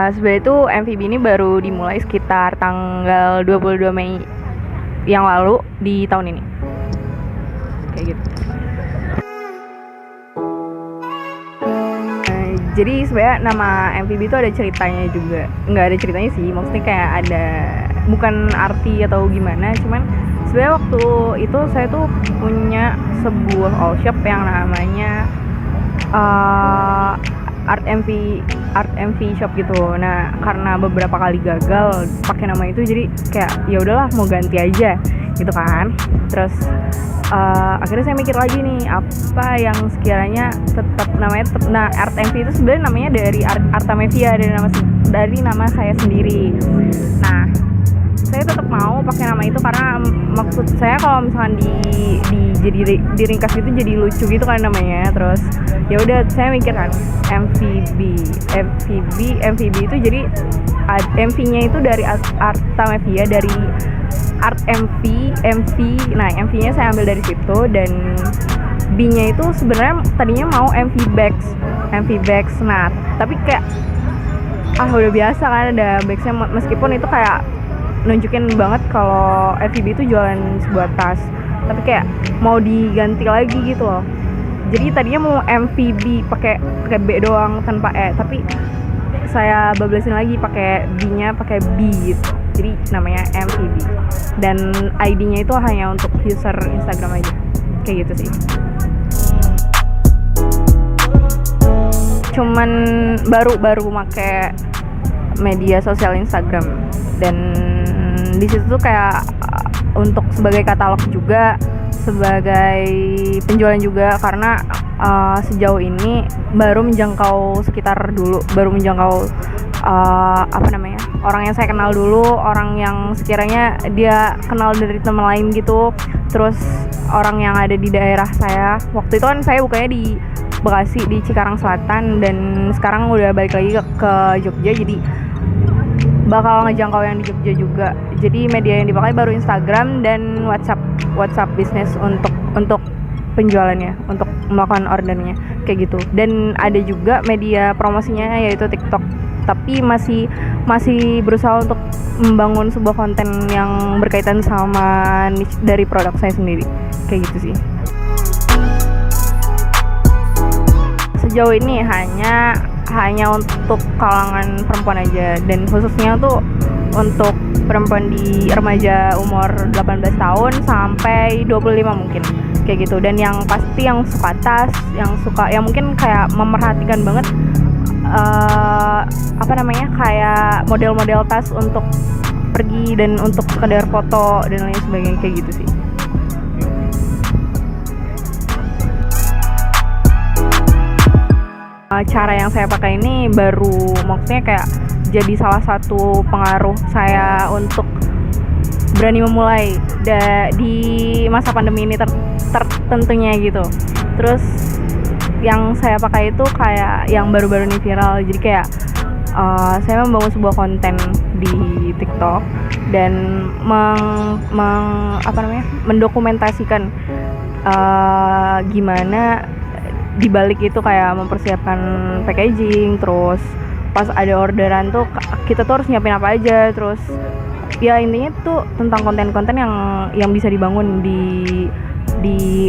Sebenarnya itu MVB ini baru dimulai sekitar tanggal 22 Mei yang lalu di tahun ini. Kayak gitu. Jadi sebenarnya nama MVB itu ada ceritanya juga. Nggak ada ceritanya sih, maksudnya kayak ada, bukan arti atau gimana, cuman sebenarnya waktu itu saya tuh punya sebuah all shop yang namanya Art MV Shop gitu. Nah, karena beberapa kali gagal pakai nama itu, jadi kayak ya udahlah mau ganti aja gitu kan. Terus akhirnya saya mikir lagi nih, apa yang sekiranya tetap namanya tetap. Nah, Art MV itu sebenarnya namanya dari Artamevia, dari nama saya sendiri. Nah, saya tetap mau pakai nama itu karena maksud saya kalau misalkan jadi diringkas gitu jadi lucu gitu kan namanya. Terus ya udah saya mikir kan MVB itu jadi MV-nya itu dari Artamevia, dari Art MV. Nah, MV-nya saya ambil dari situ, dan B-nya itu sebenarnya tadinya mau MV Bags. Nah, tapi kayak udah biasa kan ada bagsnya, meskipun itu kayak nunjukin banget kalau FVB itu jualan sebuah tas, tapi kayak mau diganti lagi gitu loh. Jadi tadinya mau MVB pakai B doang tanpa E, tapi saya bablasin lagi pakai B-nya pakai B gitu. Jadi namanya MVB, dan ID-nya itu hanya untuk user Instagram aja. Kayak gitu sih. Cuman baru pakai media sosial Instagram, dan di situ tuh kayak untuk sebagai katalog juga, sebagai penjualan juga, karena sejauh ini baru menjangkau orang yang saya kenal dulu, orang yang sekiranya dia kenal dari teman lain gitu, terus orang yang ada di daerah saya. Waktu itu kan saya bukanya di Bekasi, di Cikarang Selatan, dan sekarang udah balik lagi ke Jogja, jadi bakal ngejangkau yang di Jogja juga. Jadi media yang dipakai baru Instagram dan WhatsApp bisnis untuk penjualannya, untuk melakukan ordernya kayak gitu. Dan ada juga media promosinya yaitu TikTok, tapi masih berusaha untuk membangun sebuah konten yang berkaitan sama niche dari produk saya sendiri, kayak gitu sih. Sejauh ini hanya untuk kalangan perempuan aja, dan khususnya tuh untuk perempuan di remaja umur 18 tahun sampai 25 mungkin, kayak gitu. Dan yang pasti yang suka tas, yang mungkin kayak memerhatikan banget kayak model-model tas untuk pergi dan untuk sekedar foto dan lain sebagainya, kayak gitu sih. Cara yang saya pakai ini baru, maksudnya kayak jadi salah satu pengaruh saya untuk berani memulai di masa pandemi ini tentunya gitu. Terus yang saya pakai itu kayak yang baru-baru ini viral, jadi kayak saya membangun sebuah konten di TikTok dan mendokumentasikan gimana dibalik itu, kayak mempersiapkan packaging, terus pas ada orderan tuh kita tuh harus nyiapin apa aja, terus ya intinya tuh tentang konten-konten yang bisa dibangun di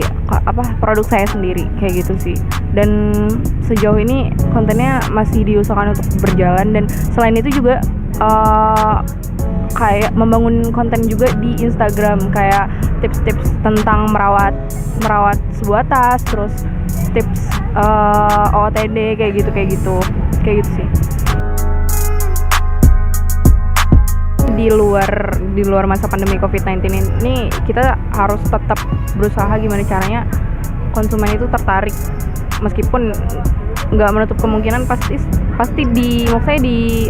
produk saya sendiri, kayak gitu sih. Dan sejauh ini kontennya masih diusahakan untuk berjalan, dan selain itu juga kayak membangun konten juga di Instagram, kayak tips-tips tentang merawat sebuah tas, terus tips OOTD kayak gitu sih. Di luar masa pandemi COVID-19 ini kita harus tetap berusaha gimana caranya konsumen itu tertarik, meskipun nggak menutup kemungkinan pasti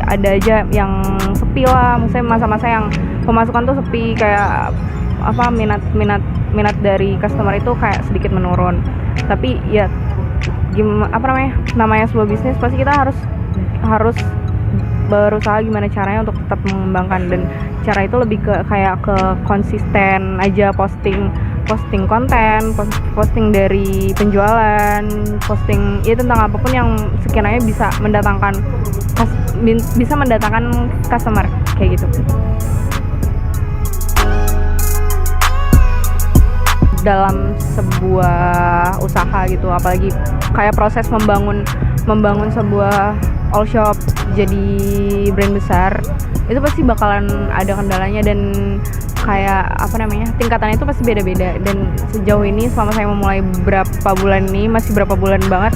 ada aja yang sepi lah, maksudnya masa-masa yang pemasukan tuh sepi, kayak minat dari customer itu kayak sedikit menurun. Tapi ya namanya sebuah bisnis, pasti kita harus berusaha gimana caranya untuk tetap mengembangkan, dan cara itu lebih ke konsisten aja posting posting konten, posting dari penjualan, posting ya tentang apapun yang sekiranya bisa mendatangkan customer kayak gitu. Dalam sebuah usaha gitu, apalagi kayak proses membangun sebuah all shop jadi brand besar, itu pasti bakalan ada kendalanya dan kayak tingkatannya itu pasti beda-beda. Dan sejauh ini selama saya memulai berapa bulan banget,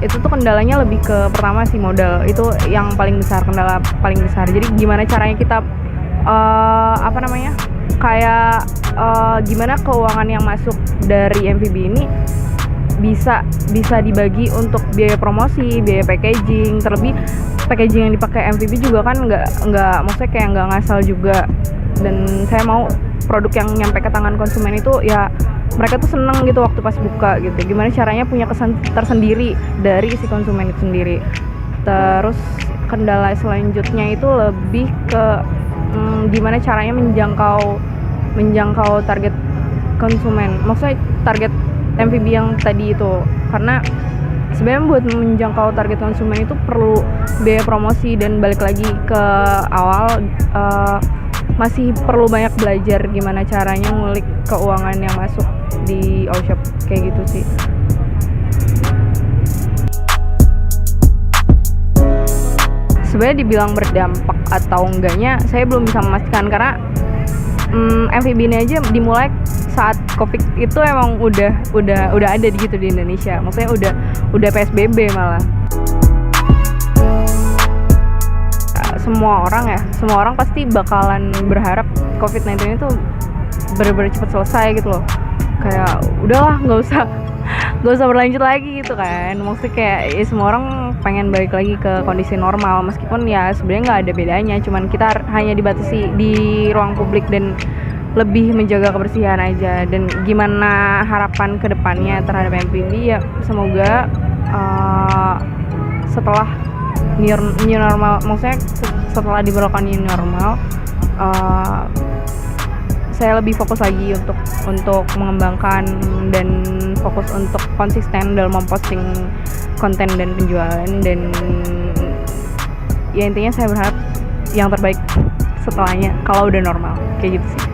itu tuh kendalanya lebih ke pertama sih modal, itu yang kendala paling besar. Jadi gimana caranya kita gimana keuangan yang masuk dari MVB ini bisa dibagi untuk biaya promosi, biaya packaging. Terlebih packaging yang dipakai MVB juga kan nggak maksudnya kayak nggak ngasal juga, dan saya mau produk yang nyampe ke tangan konsumen itu ya mereka tuh seneng gitu waktu pas buka gitu. Gimana caranya punya kesan tersendiri dari si konsumen itu sendiri. Terus kendala selanjutnya itu lebih ke gimana caranya menjangkau target konsumen, maksudnya target MVB yang tadi itu. Karena sebenarnya buat menjangkau target konsumen itu perlu biaya promosi, dan balik lagi ke awal, masih perlu banyak belajar gimana caranya ngulik keuangan yang masuk di all shop kayak gitu sih. Sebenarnya dibilang berdampak atau enggaknya saya belum bisa memastikan, karena MVB ini aja dimulai saat Covid itu emang udah ada gitu di Indonesia. Maksudnya udah PSBB malah. Semua orang pasti bakalan berharap COVID-19 itu benar-benar cepat selesai gitu loh. Kayak udahlah, nggak usah berlanjut lagi gitu kan. Maksudnya kayak ya semua orang pengen balik lagi ke kondisi normal, meskipun ya sebenarnya nggak ada bedanya, cuman kita hanya dibatasi di ruang publik dan lebih menjaga kebersihan aja. Dan gimana harapan kedepannya terhadap MVB, ya semoga setelah new normal, maksudnya setelah diberlakukan new normal, saya lebih fokus lagi untuk mengembangkan dan fokus untuk konsisten dalam memposting konten dan penjualan. Dan ya intinya saya berharap yang terbaik setelahnya kalau udah normal kayak gitu sih.